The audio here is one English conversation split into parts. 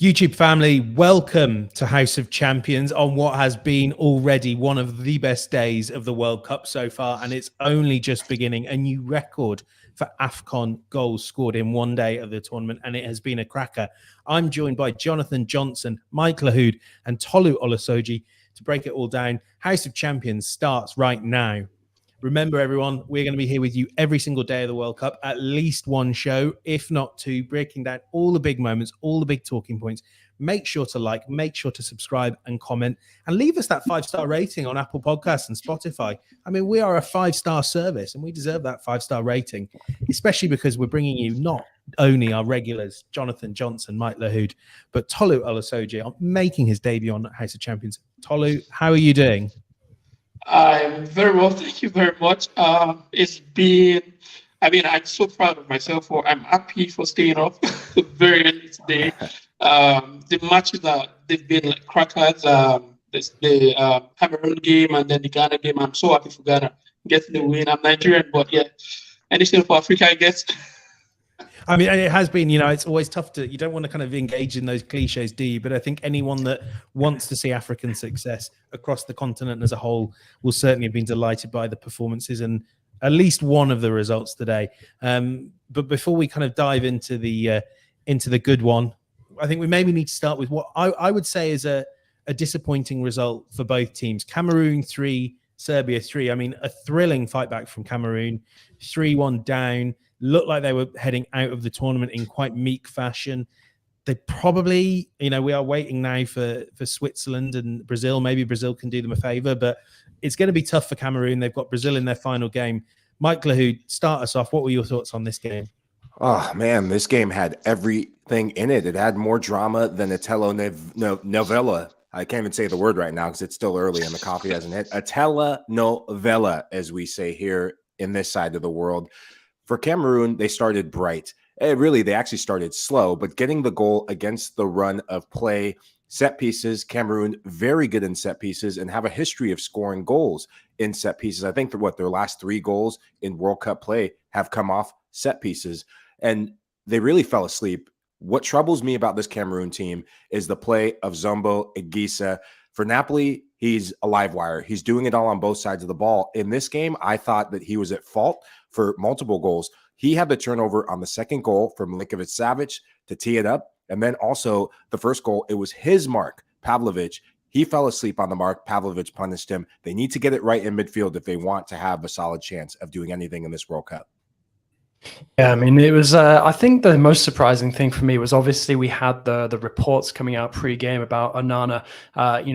YouTube family, welcome to House of Champions on what has been already one of the best days of the World Cup so far, and it's only just beginning. A new record for AFCON goals scored in one day of the tournament, and it has been a cracker. I'm joined by Jonathan Johnson, Mike Lahoud, and Tolu Olusoji to break it all down. House of Champions starts right now. Remember, everyone, we're going to be here with you every single day of the World Cup, at least one show, if not two, breaking down all the big moments, all the big talking points. Make sure to like, make sure to subscribe and comment, and leave us that 5-star rating on Apple Podcasts and Spotify. I mean, we are a 5-star service, and we deserve that 5-star rating, especially because we're bringing you not only our regulars, Jonathan Johnson, Mike Lahoud, but Tolu Olusoji making his debut on House of Champions. Tolu, how are you doing? I'm very well, thank you very much. It's been, I'm so proud of myself. I'm happy for staying up very early today. The matches they've been like crackers. The Cameroon game and then the Ghana game. I'm so happy for Ghana getting the win. I'm Nigerian, but yeah, anything for Africa, I guess. I mean, it has been, it's always tough you don't want to kind of engage in those cliches, do you? But I think anyone that wants to see African success across the continent as a whole will certainly have been delighted by the performances and at least one of the results today. But before we kind of dive into the good one, I think we maybe need to start with what I would say is a disappointing result for both teams. Cameroon 3, Serbia 3. I mean, a thrilling fight back from Cameroon, 3-1 down. Looked like they were heading out of the tournament in quite meek fashion. They probably, we are waiting now for Switzerland and Brazil. Maybe Brazil can do them a favor, but it's going to be tough for Cameroon. They've got Brazil in their final game. Mike Lahoud, start us off. What were your thoughts on this game? Oh, man, this game had everything in it. It had more drama than a telenovela. I can't even say the word right now because it's still early and the coffee hasn't hit. A telenovela, as we say here in this side of the world. For Cameroon, they started bright. They actually started slow, but getting the goal against the run of play, set pieces, Cameroon very good in set pieces and have a history of scoring goals in set pieces. I think that their last 3 goals in World Cup play have come off set pieces, and they really fell asleep. What troubles me about this Cameroon team is the play of Zombo Egisa. For Napoli, he's a live wire. He's doing it all on both sides of the ball. In this game, I thought that he was at fault for multiple goals. He had the turnover on the second goal from Milinkovic-Savic to tee it up. And then also the first goal, it was his mark, Pavlovic. He fell asleep on the mark. Pavlovic punished him. They need to get it right in midfield if they want to have a solid chance of doing anything in this World Cup. Yeah, I mean, it was, I think the most surprising thing for me was obviously we had the reports coming out pre-game about Onana,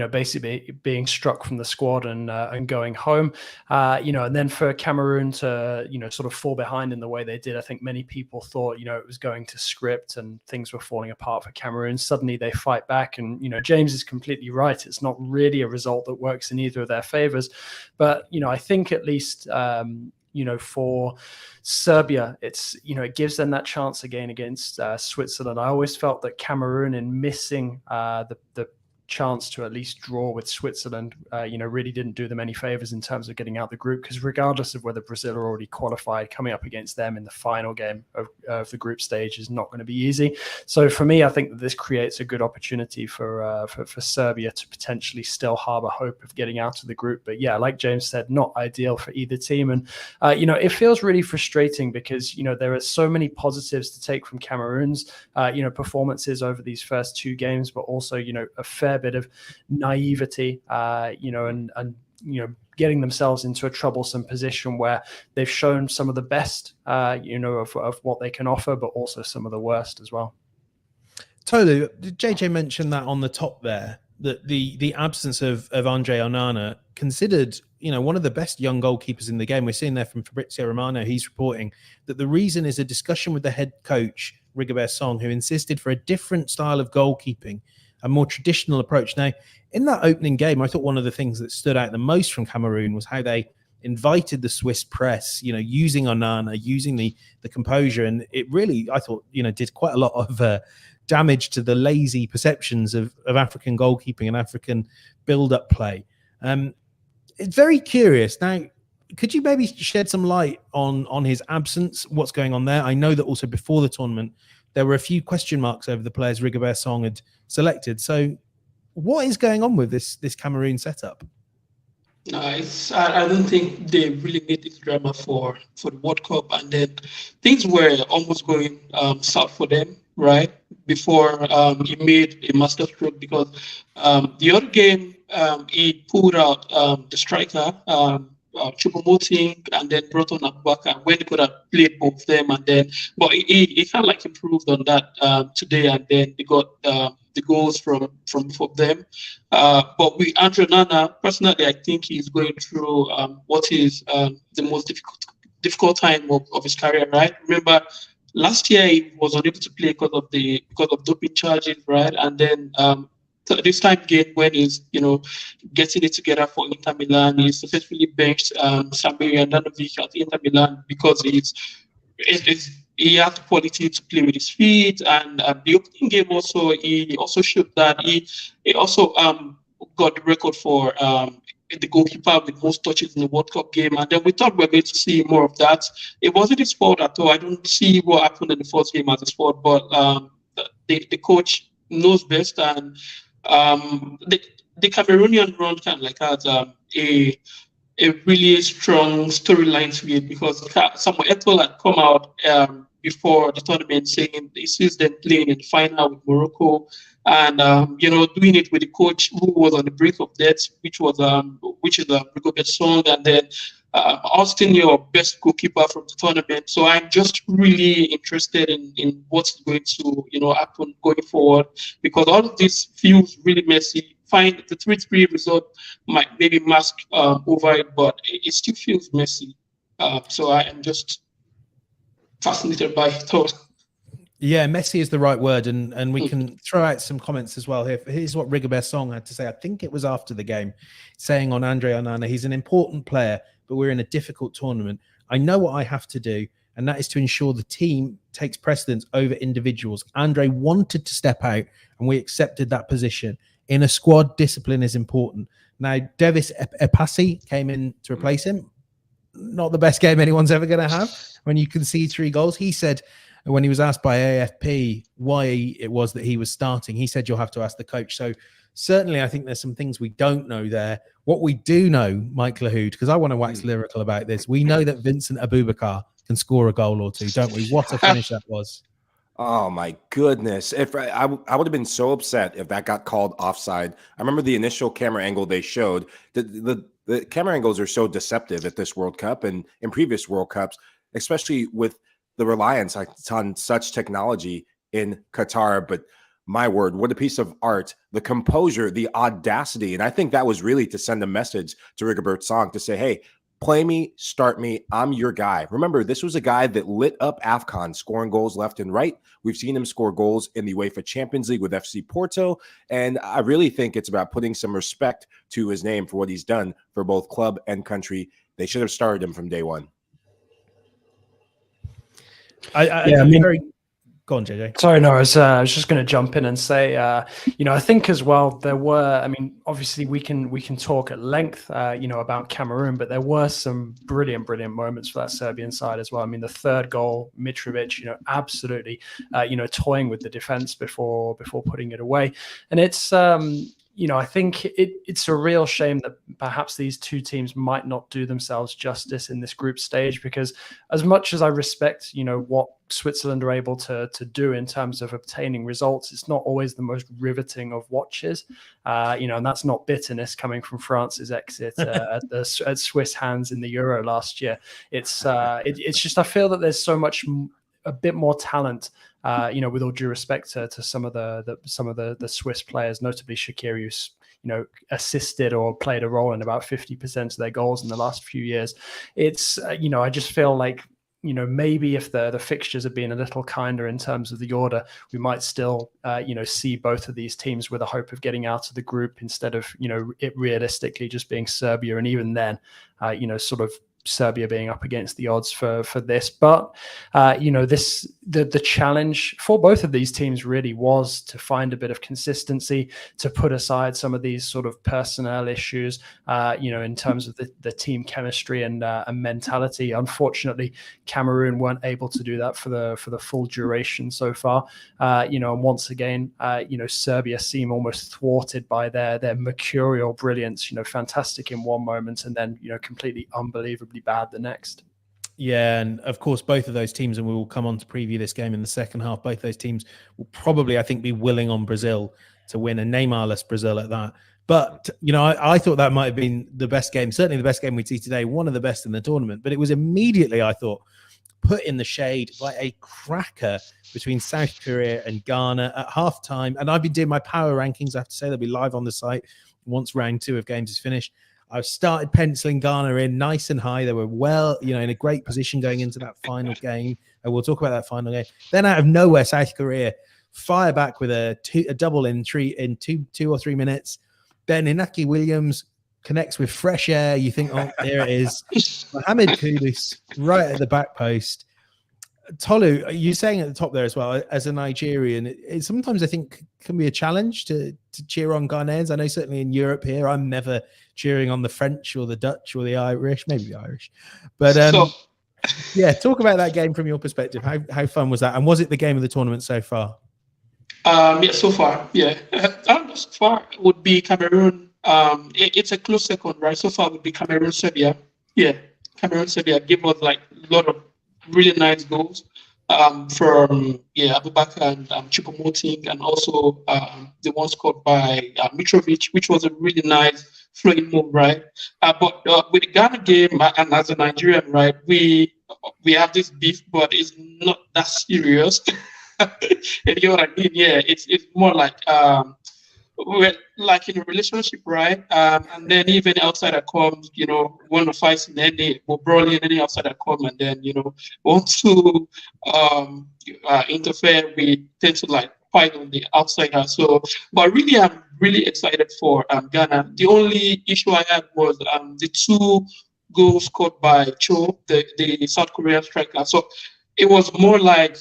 basically being struck from the squad and going home, and then for Cameroon to, sort of fall behind in the way they did. I think many people thought, it was going to script and things were falling apart for Cameroon. Suddenly they fight back and, James is completely right. It's not really a result that works in either of their favors. But, I think at least, for Serbia, it gives them that chance again against Switzerland. I always felt that Cameroon, in missing the chance to at least draw with Switzerland, really didn't do them any favors in terms of getting out the group, because regardless of whether Brazil are already qualified, coming up against them in the final game of the group stage is not going to be easy. So for me, I think that this creates a good opportunity for Serbia to potentially still harbor hope of getting out of the group. But yeah, like James said, not ideal for either team. And, it feels really frustrating because, there are so many positives to take from Cameroon's, performances over these first 2 games, but also, a fair bit of naivety, and getting themselves into a troublesome position where they've shown some of the best, of what they can offer, but also some of the worst as well. Tolu, did JJ mention that on the top there, that the absence of Andre Onana, considered, one of the best young goalkeepers in the game? We're seeing there from Fabrizio Romano, he's reporting that the reason is a discussion with the head coach, Rigobert Song, who insisted for a different style of goalkeeping, a more traditional approach. Now, in that opening game, I thought one of the things that stood out the most from Cameroon was how they invited the Swiss press, using Onana, using the composure. And it really, I thought, did quite a lot of damage to the lazy perceptions of African goalkeeping and African build-up play. It's very curious. Now, could you maybe shed some light on his absence, what's going on there? I know that also before the tournament, there were a few question marks over the players Rigobert Song had selected. So what is going on with this Cameroon setup? I don't think they really made this drama for the World Cup, and then things were almost going south for them, right? Before he made a masterstroke, because the other game he pulled out the striker choupo-moting, and then brought on Abubakar when he could have played both of them, and then but he kind of like improved on that today, and then they got the goals from both of them. But with Andre Nana, personally, I think he's going through what is the most difficult time of his career. Right? Remember, last year he was unable to play because of doping charges, right? And then this time again, when he's getting it together for Inter Milan, he successfully benched Samir Andanovic at Inter Milan because he has the quality to play with his feet, and the opening game also he also showed that he also got the record for the goalkeeper with most touches in the World Cup game, and then we thought we were going to see more of that. It wasn't his fault at all. I don't see what happened in the first game as his fault, but the coach knows best, and the Cameroonian run kind of like has a really strong storyline to it, because Samuel Eto'o had come out before the tournament saying he sees them playing in the final with Morocco, and doing it with the coach who was on the brink of death, which is Rigobert Song, and then Austin, your best goalkeeper from the tournament. So I'm just really interested in what's going to happen going forward, because all of this feels really messy. Fine, the 3-3 result might maybe mask over it, but it still feels messy. So I am just fascinated by it all. Yeah, messy is the right word, and we can throw out some comments as well here. Here's what Rigobert Song had to say. I think it was after the game, saying on Andre Onana, he's an important player, but we're in a difficult tournament. I know what I have to do, and that is to ensure the team takes precedence over individuals. Andre wanted to step out, and we accepted that position. In a squad, discipline is important. Now, Davis Epassi came in to replace him. Not the best game anyone's ever going to have when you concede 3 goals. He said, when he was asked by AFP why it was that he was starting, he said, you'll have to ask the coach. So certainly I think there's some things we don't know there. What we do know, Mike Lahoud, because I want to wax lyrical about this, we know that Vincent Abubakar can score a goal or two, don't we? What a finish that was. Oh my goodness. If I would have been so upset if that got called offside. I remember the initial camera angle they showed. The camera angles are so deceptive at this World Cup and in previous World Cups, especially with the reliance on such technology in Qatar. But my word, what a piece of art, the composure, the audacity. And I think that was really to send a message to Rigobert Song to say, hey, play me, start me, I'm your guy. Remember, this was a guy that lit up AFCON, scoring goals left and right. We've seen him score goals in the UEFA Champions League with FC Porto. And I really think it's about putting some respect to his name for what he's done for both club and country. They should have started him from day one. Go on, JJ. Sorry, no, I was just going to jump in and say, I think as well there were. I mean, obviously we can talk at length, about Cameroon, but there were some brilliant moments for that Serbian side as well. I mean, the third goal, Mitrovic, absolutely, toying with the defense before putting it away, and it's. I think it's a real shame that perhaps these two teams might not do themselves justice in this group stage, because as much as I respect, what Switzerland are able to do in terms of obtaining results, it's not always the most riveting of watches, and that's not bitterness coming from France's exit at Swiss hands in the Euro last year. It's just I feel that there's so much a bit more talent. With all due respect to some of the Swiss players, notably Shaqiri, who's assisted or played a role in about 50% of their goals in the last few years. It's I just feel like maybe if the fixtures had been a little kinder in terms of the order, we might still see both of these teams with a hope of getting out of the group instead of it realistically just being Serbia, and even then sort of Serbia being up against the odds for this. But the challenge for both of these teams really was to find a bit of consistency, to put aside some of these sort of personnel issues, in terms of the team chemistry and mentality. Unfortunately, Cameroon weren't able to do that for the full duration so far. And once again, Serbia seem almost thwarted by their mercurial brilliance. Fantastic in one moment and then completely unbelievably bad the next. Yeah, and of course, both of those teams, and we will come on to preview this game in the second half, both those teams will probably, I think, be willing on Brazil to win, a Neymar-less Brazil at that. But, I thought that might have been the best game, certainly the best game we'd see today, one of the best in the tournament. But it was immediately, I thought, put in the shade by a cracker between South Korea and Ghana at halftime. And I've been doing my power rankings. I have to say they'll be live on the site once round 2 of games is finished. I've started penciling Ghana in nice and high. They were in a great position going into that final game. And we'll talk about that final game. Then out of nowhere, South Korea fire back with a double in 2 or 3 minutes. Then Inaki Williams connects with fresh air. You think, oh, there it is. Mohamed Kudus right at the back post. Tolu, you're saying at the top there as well, as a Nigerian, it sometimes I think can be a challenge to cheer on Ghanaians. I know certainly in Europe here, I'm never cheering on the French or the Dutch or the Irish, maybe the Irish. But talk about that game from your perspective. How fun was that? And was it the game of the tournament so far? So far, yeah. So far would be Cameroon. It's a close second, right? So far would be Cameroon, Serbia. Yeah, Cameroon, Serbia gave us like a lot of really nice goals from Abubakar and choupo-moting, and also the one scored by Mitrovic, which was a really nice flowing move, right? But with the Ghana game, and as a Nigerian, right, we have this beef, but it's not that serious. You know what I mean? Yeah, it's more like we're like in a relationship, right? And then even outsider comes, want to fight in any, we'll brawl in any outsider come, and then want to interfere. We tend to like fight on the outsider. So, but really, I'm really excited for Ghana. The only issue I had was the 2 goals scored by Cho, the South Korean striker. So it was more like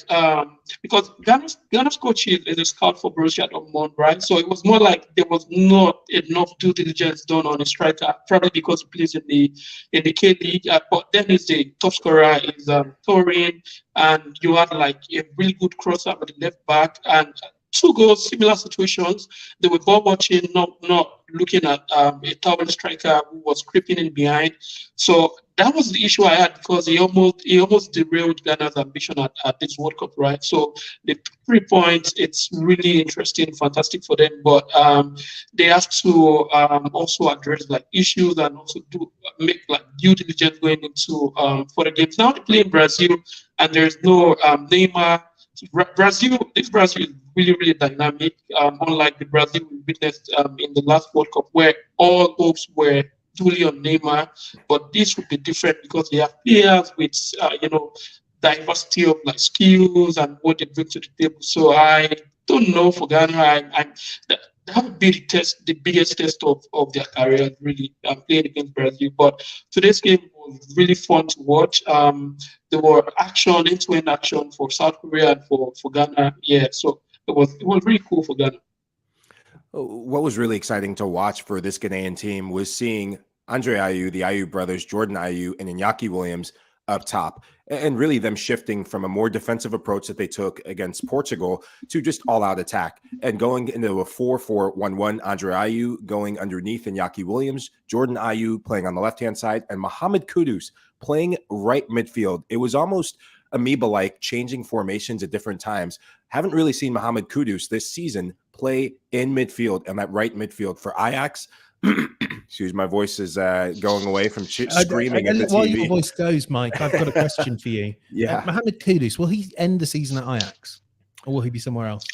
because Ghana's coach is a scout for Borussia Dortmund, right? So it was more like there was not enough due diligence done on a striker, probably because he plays in the K League. But then is the top scorer is Torin, and you had like a really good crosser at the left back, and 2 goals, similar situations. They were ball watching, not looking at a towering striker who was creeping in behind. So that was the issue I had, because he almost derailed Ghana's ambition at this World Cup, right? So the 3 points, it's really interesting, fantastic for them. But they have to also address like issues, and also make like due diligence going into for the games. Now they play in Brazil, and there's no Neymar. This Brazil is really, really dynamic, unlike the Brazil we witnessed in the last World Cup, where all hopes were fully on Neymar. But this would be different because they have players with, diversity of like skills and what they bring to the table. So I don't know for Ghana. That would be the biggest test of their career, really, playing against Brazil. But today's game was really fun to watch. There were end-to-end action for South Korea and for Ghana. Yeah, so it was really cool for Ghana. What was really exciting to watch for this Ghanaian team was seeing Andre Ayew, the Ayew brothers, Jordan Ayew, and Iñaki Williams up top, and really them shifting from a more defensive approach that they took against Portugal to just all-out attack and going into a 4-4-1-1. Andre Ayew going underneath Iñaki Williams, Jordan Ayew playing on the left-hand side, and Mohamed Kudus playing right midfield. It was almost amoeba-like, changing formations at different times. Haven't really seen Mohamed Kudus this season play in midfield and that right midfield for Ajax. Excuse my voice is going away from screaming at the TV. While your voice goes, Mike, I've got a question for you. Yeah, Mohamed Kudus, will he end the season at Ajax, or will he be somewhere else?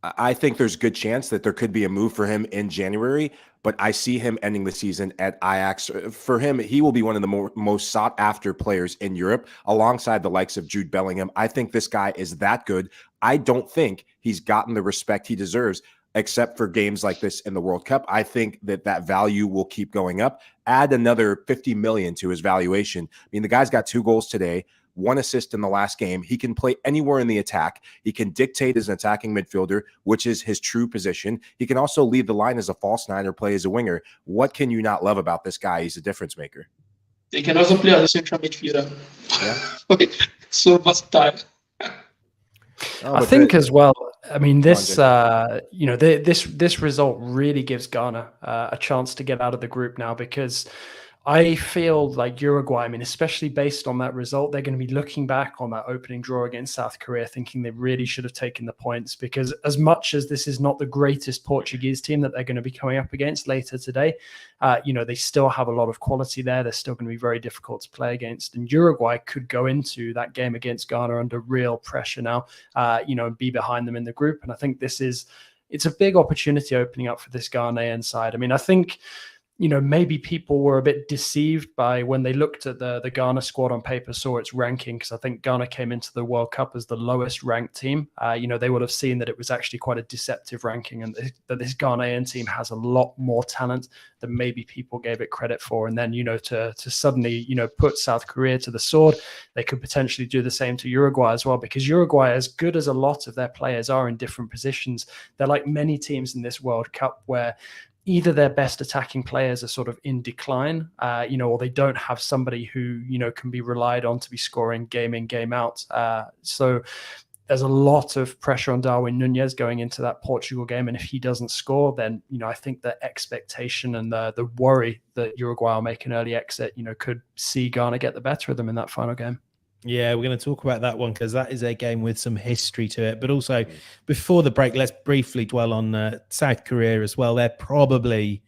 I think there's a good chance that there could be a move for him in January, but I see him ending the season at Ajax. For him, he will be one of the most sought-after players in Europe, alongside the likes of Jude Bellingham. I think this guy is that good. I don't think he's gotten the respect he deserves. except for games like this in the World Cup. I think that value will keep going up. Add another 50 million to his valuation. I mean, the guy's got 2 goals today, 1 assist in the last game. He can play anywhere in the attack. He can dictate as an attacking midfielder, which is his true position. He can also lead the line as a false 9 or play as a winger. What can you not love about this guy? He's a difference maker. They can also play as a central midfielder. Yeah. So versatile. I think as well, I mean, this this result really gives Ghana a chance to get out of the group now, because I feel like Uruguay, I mean, especially based on that result, they're going to be looking back on that opening draw against South Korea thinking they really should have taken the points, because as much as this is not the greatest Portuguese team that they're going to be coming up against later today, they still have a lot of quality there. They're still going to be very difficult to play against. And Uruguay could go into that game against Ghana under real pressure now, and be behind them in the group. And I think it's a big opportunity opening up for this Ghanaian side. I mean, I think maybe people were a bit deceived by when they looked at the Ghana squad on paper, saw its ranking, because I think Ghana came into the World Cup as the lowest ranked team. They would have seen that it was actually quite a deceptive ranking, and that this Ghanaian team has a lot more talent than maybe people gave it credit for. And then, to suddenly, put South Korea to the sword, they could potentially do the same to Uruguay as well, because Uruguay, as good as a lot of their players are in different positions, they're like many teams in this World Cup where either their best attacking players are sort of in decline, or they don't have somebody who, can be relied on to be scoring game in, game out. So there's a lot of pressure on Darwin Nunez going into that Portugal game. And if he doesn't score, then, I think the expectation and the worry that Uruguay will make an early exit, could see Ghana get the better of them in that final game. Yeah, we're going to talk about that one because that is a game with some history to it. But also, before the break, let's briefly dwell on South Korea as well. They're probably,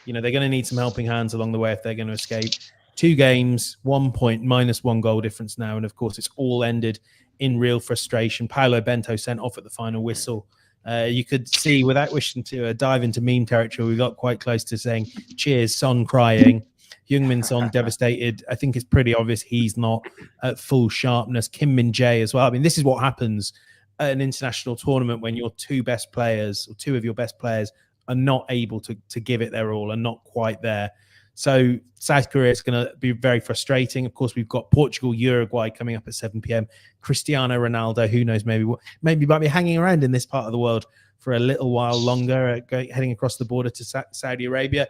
they're going to need some helping hands along the way if they're going to escape. 2 games, 1 point, -1 goal difference now. And of course, it's all ended in real frustration. Paolo Bento sent off at the final whistle. You could see, without wishing to dive into meme territory, we got quite close to saying, cheers, Son crying. Heung-min Son devastated. I think it's pretty obvious he's not at full sharpness. Kim Min-jae as well. I mean, this is what happens at an international tournament when your 2 best players, or 2 of your best players, are not able to give it their all and not quite there. So South Korea is going to be very frustrating. Of course, we've got Portugal, Uruguay coming up at 7 p.m. Cristiano Ronaldo, who knows, maybe might be hanging around in this part of the world for a little while longer, heading across the border to Saudi Arabia.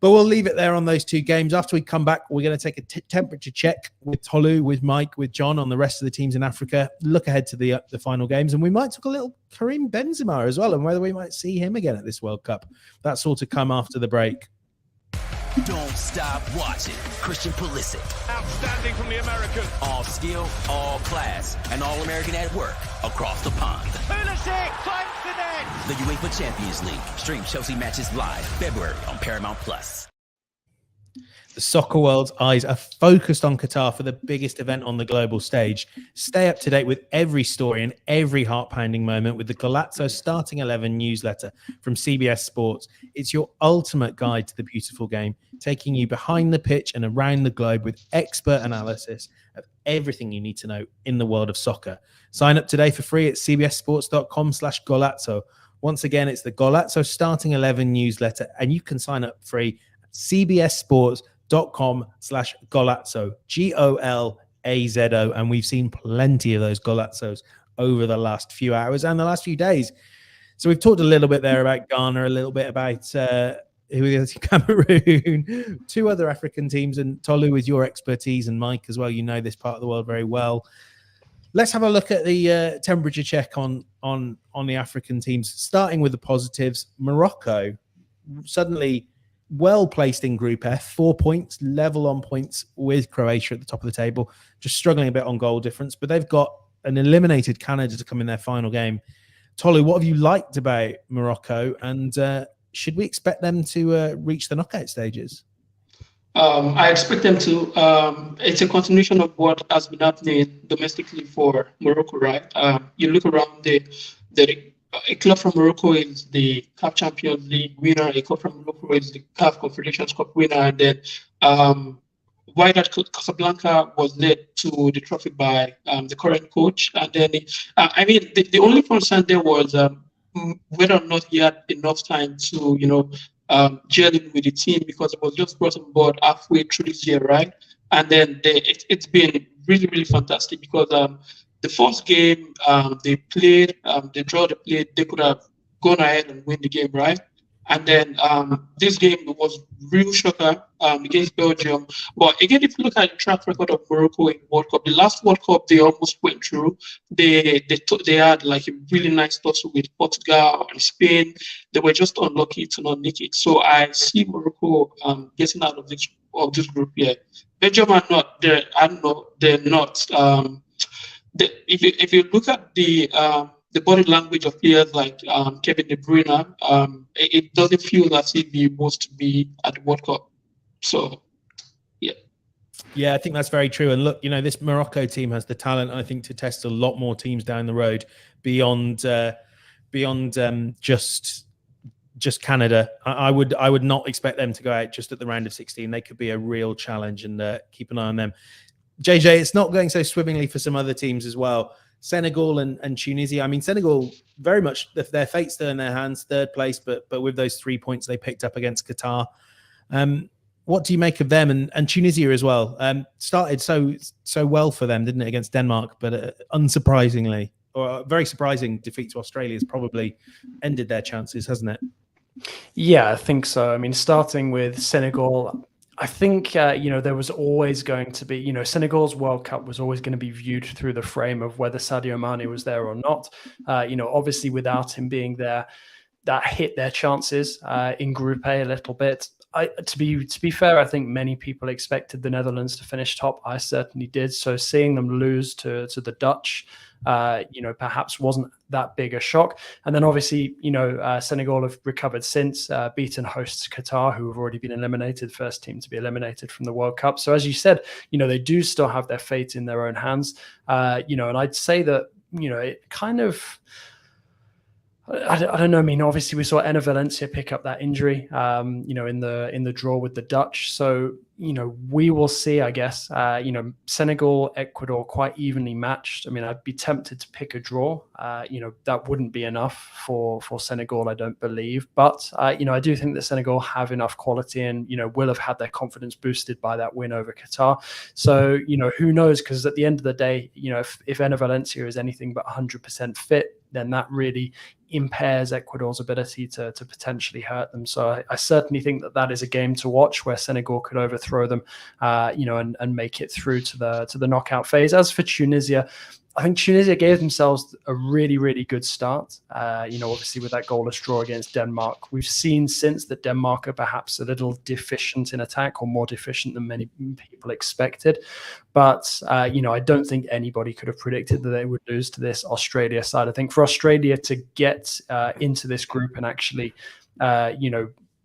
But we'll leave it there on those 2 games. After we come back, we're going to take a temperature check with Tolu, with Mike, with John on the rest of the teams in Africa. Look ahead to the final games. And we might talk a little Karim Benzema as well, and whether we might see him again at this World Cup. That's all to come after the break. Don't stop watching. Christian Pulisic. Outstanding from the American. All skill, all class, and all American at work across the pond. Pulisic finds the net. The UEFA Champions League. Stream Chelsea matches live February on Paramount+. The soccer world's eyes are focused on Qatar for the biggest event on the global stage. Stay up to date with every story and every heart-pounding moment with the Golazzo Starting 11 newsletter from CBS Sports. It's your ultimate guide to the beautiful game, taking you behind the pitch and around the globe with expert analysis of everything you need to know in the world of soccer. Sign up today for free at cbssports.com/Golazzo. Once again, it's the Golazzo Starting 11 newsletter, and you can sign up free at cbssports.com/Golazzo, Golazzo. And we've seen plenty of those Golazzos over the last few hours and the last few days. So we've talked a little bit there about Ghana, a little bit about Cameroon, 2 other African teams, and Tolu, with your expertise, and Mike as well, this part of the world very well. Let's have a look at the temperature check on the African teams, starting with the positives. Morocco, suddenly well placed in Group F, 4 points, level on points with Croatia at the top of the table, just struggling a bit on goal difference, but they've got an eliminated Canada to come in their final game. Tolu, what have you liked about Morocco, and should we expect them to reach the knockout stages? I expect them to. It's a continuation of what has been happening domestically for Morocco, right? You look around a club from Morocco is the CAF Champions League winner. A club from Morocco is the CAF Confederations Cup winner. And then Wydad Casablanca was led to the trophy by the current coach. And then, the only concern there was whether or not he had enough time to, gel in with the team because he was just brought on board halfway through this year, right? And then it's been really, really fantastic because the first game they played, they played, they could have gone ahead and win the game, right? And then this game was real shocker against Belgium. But again, if you look at the track record of Morocco in World Cup, the last World Cup they almost went through. They had like a really nice tussle with Portugal and Spain. They were just unlucky to not nick it. So I see Morocco getting out of this group here. Belgium are not. I don't know. They're not. If you look at the body language of players like Kevin De Bruyne, it doesn't feel as if he wants to be at the World Cup. So, yeah. Yeah, I think that's very true. And look, this Morocco team has the talent, I think, to test a lot more teams down the road beyond just Canada. I would not expect them to go out just at the round of 16. They could be a real challenge, and keep an eye on them. JJ, it's not going so swimmingly for some other teams as well. Senegal and Tunisia. I mean, Senegal very much their fate's still in their hands, third place, but with those 3 points they picked up against Qatar. What do you make of them and Tunisia as well? Started so well for them, didn't it, against Denmark? But unsurprisingly, or a very surprising defeat to Australia has probably ended their chances, hasn't it? Yeah, I think so. I mean, starting with Senegal, I think, there was always going to be, Senegal's World Cup was always going to be viewed through the frame of whether Sadio Mane was there or not. Obviously without him being there, that hit their chances in Group A a little bit. To be fair, I think many people expected the Netherlands to finish top. I certainly did. So seeing them lose to the Dutch, perhaps wasn't that big a shock. And then obviously, Senegal have recovered since, beaten hosts Qatar, who have already been eliminated, first team to be eliminated from the World Cup. So as you said, they do still have their fate in their own hands. And I'd say that, it kind of, I don't know. I mean, obviously we saw Enner Valencia pick up that injury, in the draw with the Dutch. So, we will see, I guess, Senegal, Ecuador quite evenly matched. I mean, I'd be tempted to pick a draw. That wouldn't be enough for Senegal, I don't believe. But, I do think that Senegal have enough quality and, will have had their confidence boosted by that win over Qatar. So, who knows? Because at the end of the day, if Enner Valencia is anything but 100% fit, then that really impairs Ecuador's ability to potentially hurt them. So I certainly think that is a game to watch where Senegal could overthrow them, and make it through to the knockout phase. As for Tunisia, I think Tunisia gave themselves a really, really good start. Obviously with that goalless draw against Denmark. We've seen since that Denmark are perhaps a little deficient in attack, or more deficient than many people expected. But, I don't think anybody could have predicted that they would lose to this Australia side. I think for Australia to get into this group and actually,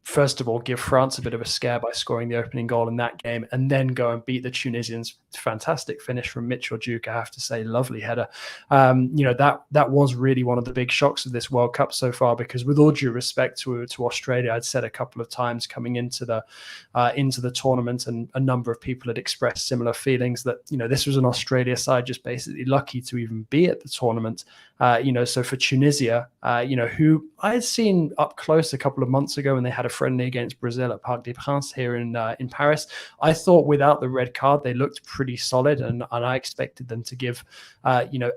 first of all, give France a bit of a scare by scoring the opening goal in that game, and then go and beat the Tunisians. Fantastic finish from Mitchell Duke, I have to say, lovely header. That was really one of the big shocks of this World Cup so far, because with all due respect to Australia, I'd said a couple of times coming into the tournament, and a number of people had expressed similar feelings that, this was an Australia side just basically lucky to even be at the tournament. So for Tunisia, who I had seen up close a couple of months ago when they had a friendly against Brazil at Parc des Princes here in Paris, I thought without the red card, they looked pretty solid, and I expected them to give,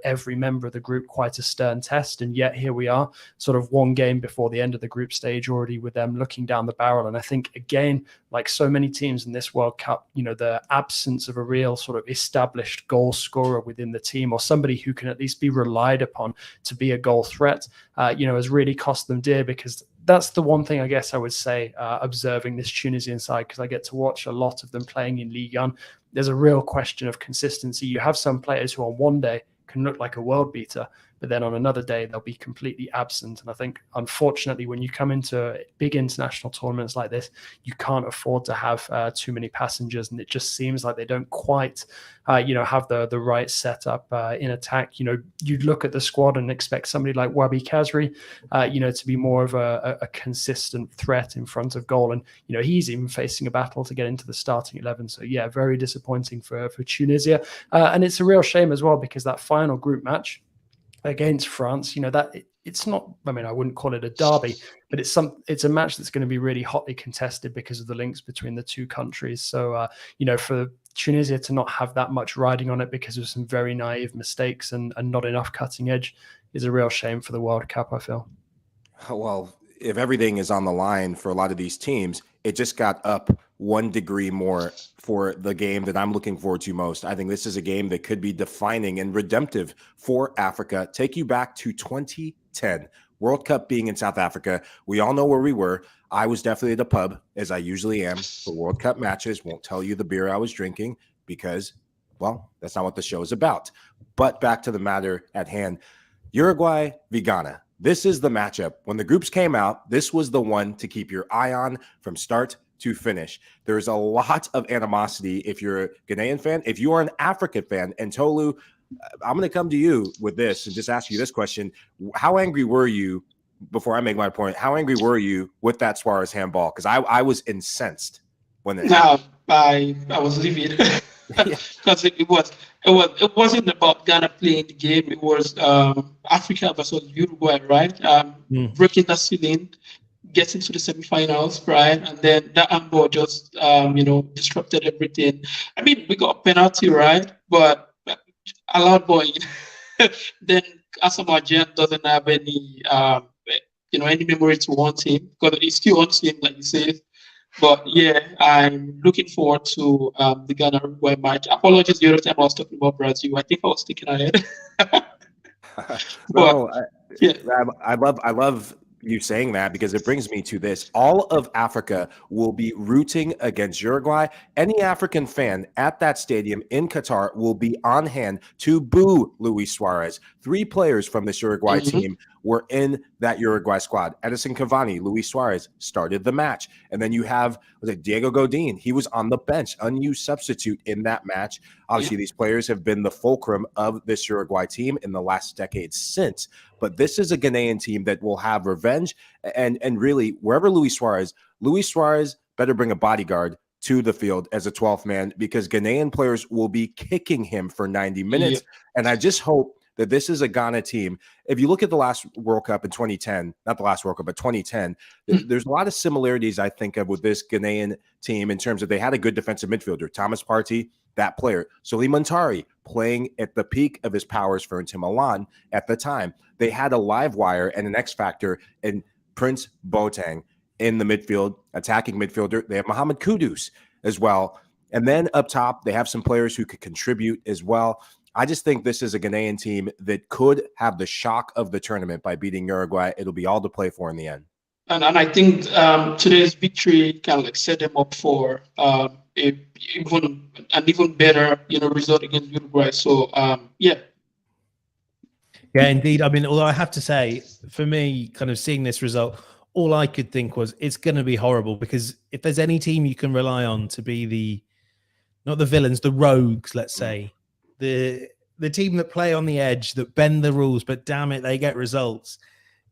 every member of the group quite a stern test. And yet here we are, sort of one game before the end of the group stage, already with them looking down the barrel. And I think, again, like so many teams in this World Cup, the absence of a real sort of established goal scorer within the team, or somebody who can at least be relied upon to be a goal threat, has really cost them dear. Because that's the one thing I guess I would say, observing this Tunisian side, because I get to watch a lot of them playing in Ligue 1. There's a real question of consistency. You have some players who on one day can look like a world beater, but then on another day they'll be completely absent. And I think, unfortunately, when you come into big international tournaments like this, you can't afford to have too many passengers, and it just seems like they don't quite, have the right setup in attack. You'd look at the squad and expect somebody like Wabi Kazri, to be more of a consistent threat in front of goal, and he's even facing a battle to get into the starting 11. So yeah, very disappointing for Tunisia, and it's a real shame as well, because that final group match against France, that it's not, I mean, I wouldn't call it a derby, but it's a match that's going to be really hotly contested because of the links between the two countries. So, for Tunisia to not have that much riding on it because of some very naive mistakes and not enough cutting edge is a real shame for the World Cup, I feel. Well, if everything is on the line for a lot of these teams, it just got up 1 degree more for the game that I'm looking forward to most. I think this is a game that could be defining and redemptive for Africa. Take you back to 2010, World Cup being in South Africa. We all know where we were. I was definitely at the pub, as I usually am, for World Cup matches. Won't tell you the beer I was drinking because, well, that's not what the show is about. But back to the matter at hand. Uruguay v Ghana. This is the matchup. When the groups came out, this was the one to keep your eye on from start to finish. There's a lot of animosity if you're a Ghanaian fan. If you are an African fan, and Tolu, I'm going to come to you with this and just ask you this question. How angry were you, before I make my point, how angry were you with that Suarez handball? Because I was incensed when it happened. I was livid. Because it wasn't about Ghana playing the game. It was Africa versus Uruguay, right? Breaking the ceiling, getting to the semifinals, right? And then that handball just disrupted everything. I mean, we got a penalty, right? But allowed ball. Then Asamoah Gyan doesn't have any any memory to want him because he still wants him, like you said. But yeah, I'm looking forward to the Ghana Uruguay match. Apologies the other time I was talking about Brazil. I think I was thinking ahead. I love you saying that because it brings me to this. All of Africa will be rooting against Uruguay. Any African fan at that stadium in Qatar will be on hand to boo Luis Suarez. 3 players from this Uruguay team were in that Uruguay squad. Edison Cavani, Luis Suarez started the match. And then you have Diego Godin. He was on the bench, unused substitute in that match. Obviously, these players have been the fulcrum of this Uruguay team in the last decade since. But this is a Ghanaian team that will have revenge. And really, wherever Luis Suarez better bring a bodyguard to the field as a 12th man because Ghanaian players will be kicking him for 90 minutes. And I just hope that this is a Ghana team. If you look at the last World Cup in 2010, not the last World Cup, but 2010, there's a lot of similarities I think of with this Ghanaian team in terms of they had a good defensive midfielder, Thomas Partey, that player. Suleiman Muntari playing at the peak of his powers for Inter Milan at the time. They had a live wire and an X factor in Prince Boateng in the midfield, attacking midfielder. They have Mohamed Kudus as well. And then up top, they have some players who could contribute as well. I just think this is a Ghanaian team that could have the shock of the tournament by beating Uruguay. It'll be all to play for in the end. And I think today's victory can set them up for an even better result against Uruguay. So yeah, indeed. I mean, although I have to say, for me, kind of seeing this result, all I could think was it's going to be horrible because if there's any team you can rely on to be not the villains, the rogues, let's say. The team that play on the edge, that bend the rules, but damn it, they get results.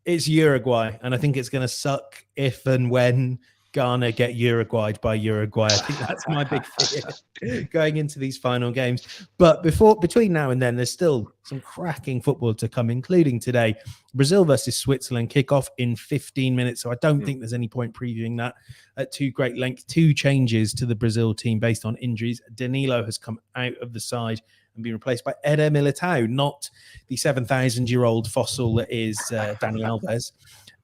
It's Uruguay, and I think it's going to suck if and when Ghana get Uruguayed by Uruguay. I think that's my big fear going into these final games. But between now and then, there's still some cracking football to come, including today. Brazil versus Switzerland kick off in 15 minutes, so I don't think there's any point previewing that at too great length. 2 changes to the Brazil team based on injuries. Danilo has come out of the side and been replaced by Eder Militao, not the 7,000-year-old fossil that is Dani Alves.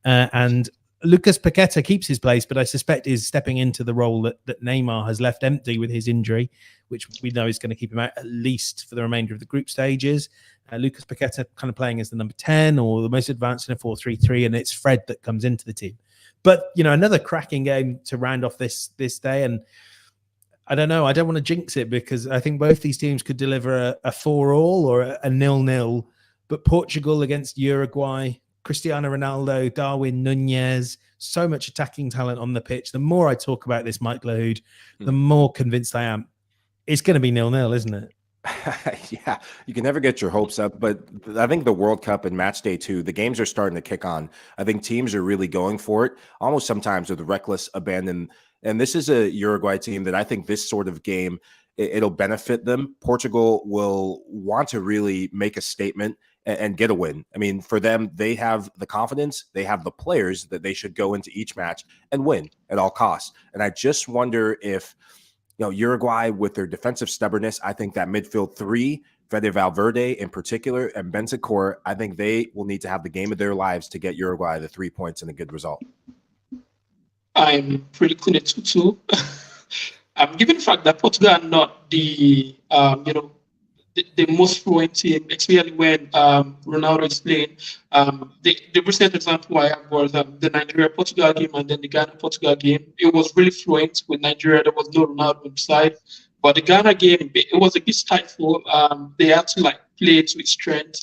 And Lucas Paqueta keeps his place, but I suspect is stepping into the role that Neymar has left empty with his injury, which we know is going to keep him out at least for the remainder of the group stages. Lucas Paqueta kind of playing as the number 10 or the most advanced in a 4-3-3, and it's Fred that comes into the team. But, another cracking game to round off this day, and I don't know. I don't want to jinx it because I think both these teams could deliver a 4-4 or a 0-0. But Portugal against Uruguay, Cristiano Ronaldo, Darwin Nunez, so much attacking talent on the pitch. The more I talk about this, Mike Lahoud, the more convinced I am. It's going to be 0-0, isn't it? Yeah, you can never get your hopes up, but I think the World Cup and match day 2, the games are starting to kick on. I think teams are really going for it, almost sometimes with reckless abandon. And this is a Uruguay team that I think this sort of game, it'll benefit them. Portugal will want to really make a statement and get a win. I mean, for them, they have the confidence, they have the players that they should go into each match and win at all costs. And I just wonder if, Uruguay with their defensive stubbornness, I think that midfield three, Fede Valverde in particular, and Bentancur, I think they will need to have the game of their lives to get Uruguay the 3 points and a good result. I'm pretty cool at 2-2. Given the fact that Portugal are not the most fluent team, especially when Ronaldo is playing. The recent example I have was the Nigeria-Portugal game and then the Ghana-Portugal game. It was really fluent with Nigeria. There was no Ronaldo inside. But the Ghana game, it was a bit stifled. They had to play to its strength.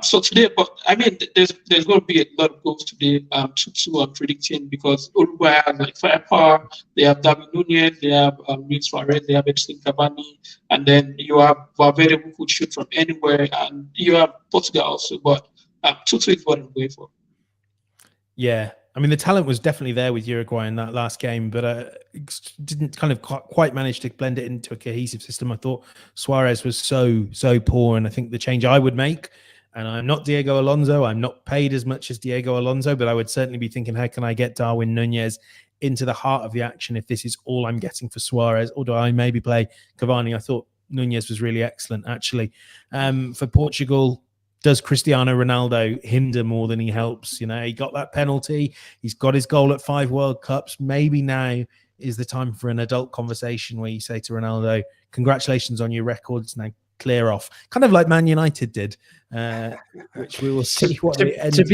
So today, but I mean, there's going to be a lot of goals today. 2-2, I'm predicting, because Uruguay has firepower. They have David Nunez, they have Luis Suarez, they have Edson Cavani, and then you have Valverde who could shoot from anywhere, and you have Portugal also. But 2-2 is what I'm going for. Yeah, I mean, the talent was definitely there with Uruguay in that last game, but didn't kind of quite manage to blend it into a cohesive system. I thought Suarez was so poor, and I think the change I would make. And I'm not Diego Alonso. I'm not paid as much as Diego Alonso, but I would certainly be thinking, how can I get Darwin Nunez into the heart of the action if this is all I'm getting for Suarez? Or do I maybe play Cavani? I thought Nunez was really excellent, actually. For Portugal, does Cristiano Ronaldo hinder more than he helps? He got that penalty. He's got his goal at 5 World Cups. Maybe now is the time for an adult conversation where you say to Ronaldo, congratulations on your records. Now clear off, kind of like Man United did, which we will see. To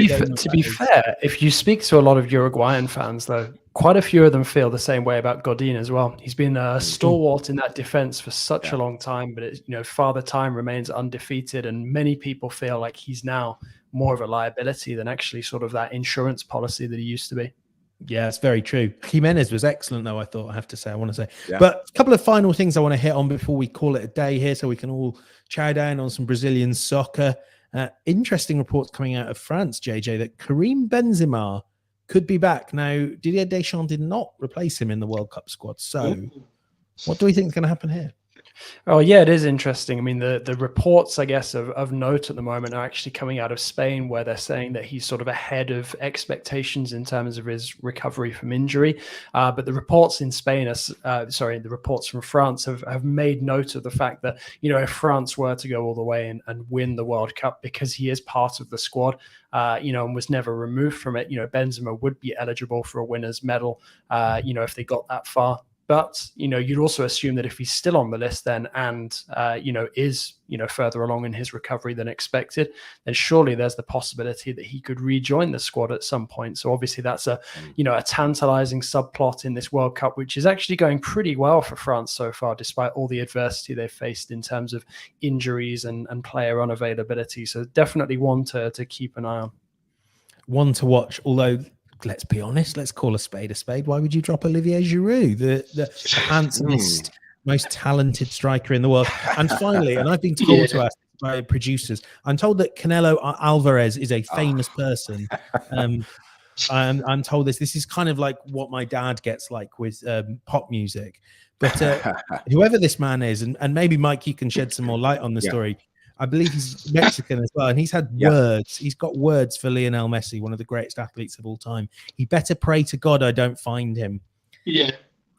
be fair, if you speak to a lot of Uruguayan fans, though, quite a few of them feel the same way about Godin as well. He's been a stalwart in that defense for such a long time, but Father Time remains undefeated, and many people feel like he's now more of a liability than actually sort of that insurance policy that he used to be. Yeah, it's very true. Jimenez was excellent, though, I want to say. Yeah. But a couple of final things I want to hit on before we call it a day here, so we can all chow down on some Brazilian soccer. Interesting reports coming out of France, JJ, that Karim Benzema could be back. Now, Didier Deschamps did not replace him in the World Cup squad. So what do we think is going to happen here? Oh, yeah, it is interesting. I mean, the reports, I guess, of note at the moment are actually coming out of Spain, where they're saying that he's sort of ahead of expectations in terms of his recovery from injury. But the reports in Spain, the reports from France have made note of the fact that, if France were to go all the way and win the World Cup, because he is part of the squad, and was never removed from it, Benzema would be eligible for a winner's medal, if they got that far. But, you'd also assume that if he's still on the list then and, is, further along in his recovery than expected, then surely there's the possibility that he could rejoin the squad at some point. So obviously that's a tantalizing subplot in this World Cup, which is actually going pretty well for France so far, despite all the adversity they've faced in terms of injuries and player unavailability. So definitely one to keep an eye on. One to watch, although... Let's be honest. Let's call a spade a spade. Why would you drop Olivier Giroud, the handsomest, most talented striker in the world? And finally, and I've been told to ask by producers, I'm told that Canelo Alvarez is a famous person. I'm told this is kind of like what my dad gets like with pop music. But whoever this man is, and maybe Mike, you can shed some more light on the story. I believe he's Mexican as well, and he's had words. He's got words for Lionel Messi, one of the greatest athletes of all time. He better pray to God I don't find him. Yeah.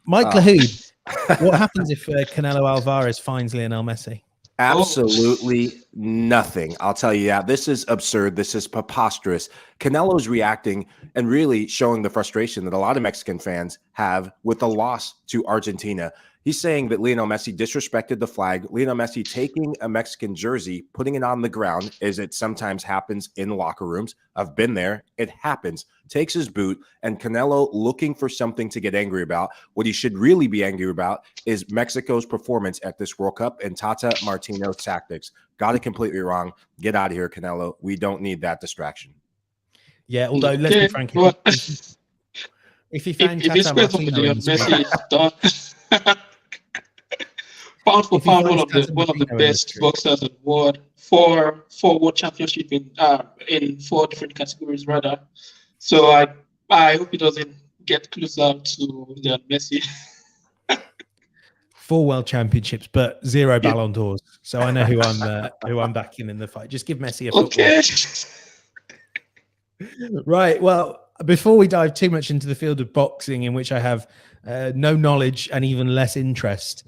Mike Lahoud, what happens if Canelo Alvarez finds Lionel Messi? Absolutely nothing. I'll tell you that. This is absurd. This is preposterous. Canelo's reacting and really showing the frustration that a lot of Mexican fans have with the loss to Argentina. He's saying that Lionel Messi disrespected the flag. Lionel Messi taking a Mexican jersey, putting it on the ground, as it sometimes happens in locker rooms. I've been there. It happens. Takes his boot, and Canelo looking for something to get angry about. What he should really be angry about is Mexico's performance at this World Cup and Tata Martino's tactics. Got it completely wrong. Get out of here, Canelo. We don't need that distraction. Yeah, although let's be frank, if he found Tata Martino in Messi is done. Pound for pound, one of the best boxers in the world. Four world championship in 4 different categories, rather. So I hope he doesn't get closer to Messi. 4 world championships, but 0 Ballon d'Ors. So I know who I'm backing in the fight. Just give Messi a football. Okay. Right. Well, before we dive too much into the field of boxing, in which I have no knowledge and even less interest,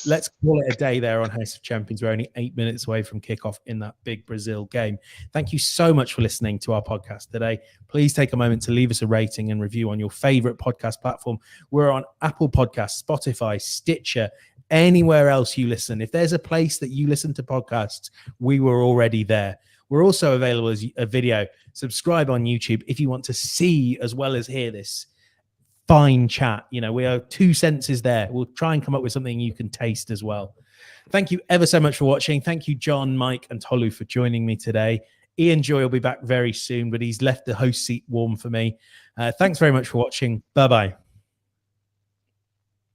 let's call it a day there on House of Champions. We're only 8 minutes away from kickoff in that big Brazil game. Thank you so much for listening to our podcast today. Please take a moment to leave us a rating and review on your favorite podcast platform. We're on Apple Podcasts, Spotify, Stitcher, anywhere else you listen. If there's a place that you listen to podcasts, we were already there. We're also available as a video. Subscribe on YouTube if you want to see as well as hear this fine chat. You know, we are 2 senses there. We'll try and come up with something you can taste as well. Thank you ever so much for watching. Thank you, John, Mike, and Tolu for joining me today. Ian Joy will be back very soon, but he's left the host seat warm for me. Thanks very much for watching. Bye-bye.